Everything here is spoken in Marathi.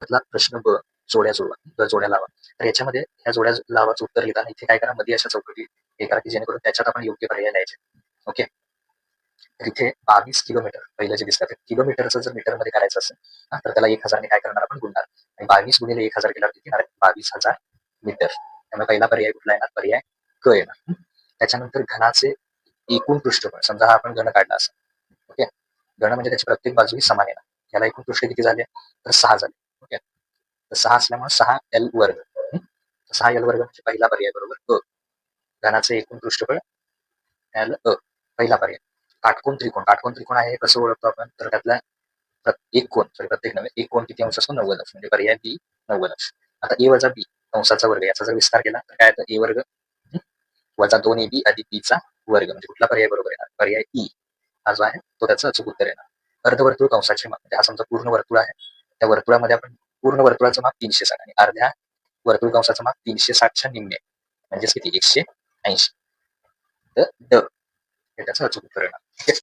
त्यातला प्रश्न ब, जोड्या जुळवा, जोड्या लावा. तर याच्यामध्ये ह्या जोड्या लावाचं उत्तर लिहिताना इथे काय करा, मध्ये अशा चौकटी हे करा की जेणेकरून त्याच्यात आपण योग्य पर्याय द्यायचे. ओके. तर इथे 22 किलोमीटर पहिलं जे दिसतं, किलोमीटरचं जर मीटरमध्ये करायचं असेल तर त्याला 1000 ने काय करणार आपण, गुणणार. आणि 22 गुणिले 1000 केल्यावर किती येणार, 22,000 मीटर. त्यामुळे पहिला पर्याय कुठला येणार, पर्याय क येणार. त्याच्यानंतर घनाचे एकूण पृष्ठफळ, समजा हा आपण घन काढला असेल. ओके. घन म्हणजे त्याची प्रत्येक बाजू ही समान येणार. याला एकूण पृष्ठ किती झाले, तर 6 झाले. ओके. तर 6 असल्यामुळे 6L वर्ग. 6L वर्ग म्हणजे पहिला पर्याय बरोबर अ. घनाचे एकूण पृष्ठफळ L अ, पहिला पर्याय. काटकोन त्रिकोण, काटकोन त्रिकोण आहे कसं ओळखतो आपण, तर त्यातला एक कोण, प्रत्येक नव्हे, एक कोण किती अंश असतो, 90 अंश, म्हणजे पर्याय बी 90 अंश. आता ए वजा बी कंसाचा वर्ग, याचा जर विस्तार केला तर काय येतं, ए वर्ग वजा 2ab अधिक बीचा वर्ग, म्हणजे कुठला पर्याय बरोबर येणार, पर्याय ई हा जो आहे तो त्याचं अचूक उत्तर येणार. अर्धवर्तुळ कंसाचे माप, म्हणजे हा समजा पूर्ण वर्तुळ आहे, त्या वर्तुळामध्ये आपण पूर्ण वर्तुळाचं माप 360 आणि अर्ध्या वर्तुळ कंसाचं माप 360च्या निम्मे, म्हणजेच किती, 180. तर ड हे त्याचं अचूक उत्तर येणार.